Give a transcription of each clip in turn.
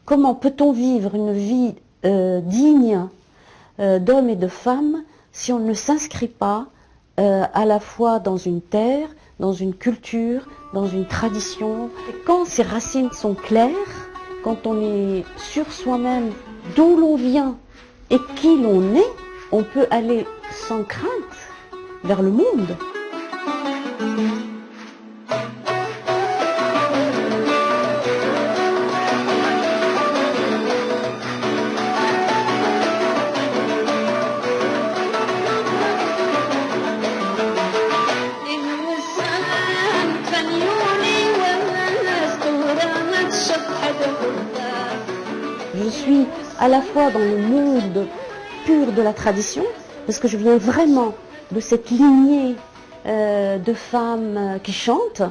Comment peut-on vivre une vie digne d'hommes et de femmes si on ne s'inscrit pas à la fois dans une terre, dans une culture, dans une tradition. Et quand ces racines sont claires, quand on est sur soi-même, d'où l'on vient et qui l'on est, on peut aller sans crainte vers le monde. Je suis à la fois dans le monde pur de la tradition, parce que je viens vraiment de cette lignée de femmes qui chantent,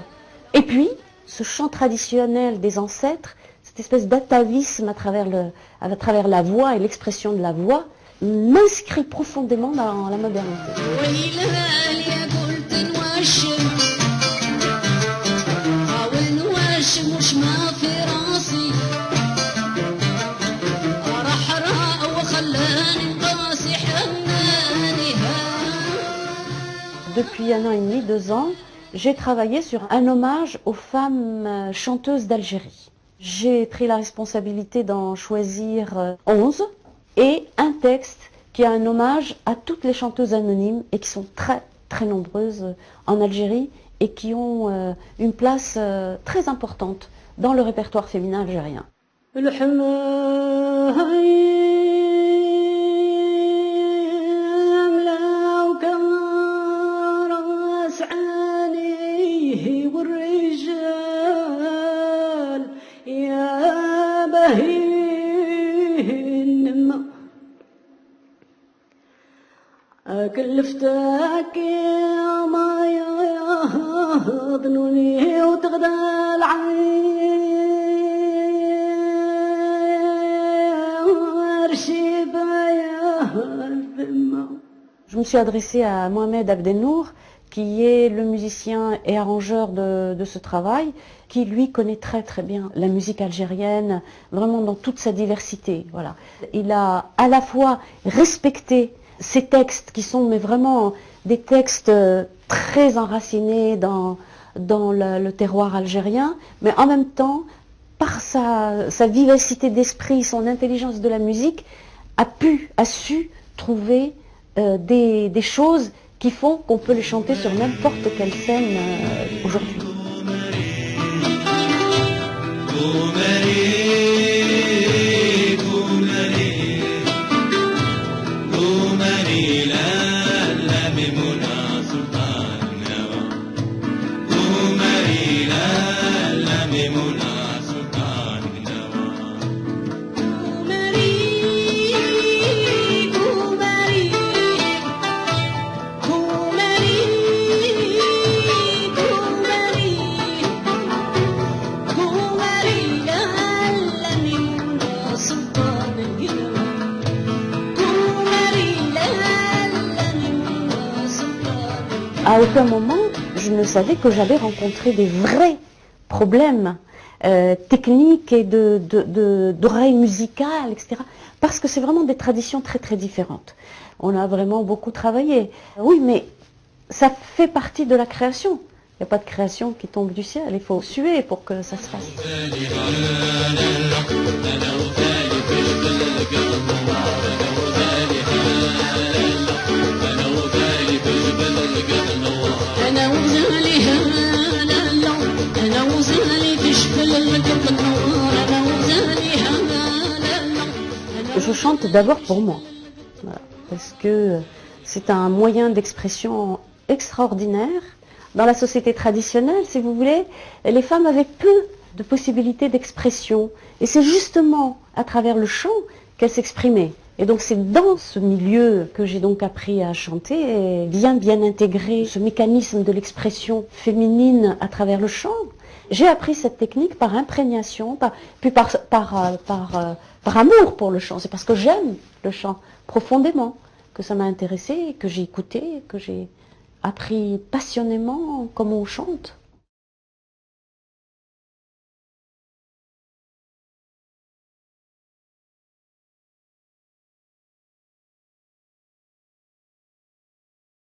et puis ce chant traditionnel des ancêtres, cette espèce d'atavisme à travers la voix et l'expression de la voix, m'inscrit profondément dans la modernité. Depuis 1 an et demi, 2 ans, j'ai travaillé sur un hommage aux femmes chanteuses d'Algérie. J'ai pris la responsabilité d'en choisir 11 et un texte qui est un hommage à toutes les chanteuses anonymes et qui sont très très nombreuses en Algérie et qui ont une place très importante dans le répertoire féminin algérien. كلفتك يا ما يظنوني وتغدى العرش بايا الذمة. Je me suis adressée à Mohamed Abdelnour, qui est le musicien et arrangeur de ce travail, qui lui connaît très très bien la musique algérienne, vraiment dans toute sa diversité. Voilà. Il a à la fois respecté ces textes qui sont mais vraiment des textes très enracinés dans le terroir algérien, mais en même temps, par sa vivacité d'esprit, son intelligence de la musique, a su trouver des choses qui font qu'on peut les chanter sur n'importe quelle scène aujourd'hui. À aucun moment, je ne savais que j'allais rencontrer des vrais problèmes techniques et d'oreilles musicales, etc. Parce que c'est vraiment des traditions très très différentes. On a vraiment beaucoup travaillé. Oui, mais ça fait partie de la création. Il n'y a pas de création qui tombe du ciel. Il faut suer pour que ça se fasse. Je chante d'abord pour moi, voilà, parce que c'est un moyen d'expression extraordinaire. Dans la société traditionnelle, si vous voulez, les femmes avaient peu de possibilités d'expression. Et c'est justement à travers le chant qu'elles s'exprimaient. Et donc c'est dans ce milieu que j'ai donc appris à chanter et bien intégrer ce mécanisme de l'expression féminine à travers le chant. J'ai appris cette technique par imprégnation, puis par amour pour le chant. C'est parce que j'aime le chant profondément que ça m'a intéressée, que j'ai écouté, que j'ai appris passionnément comment on chante.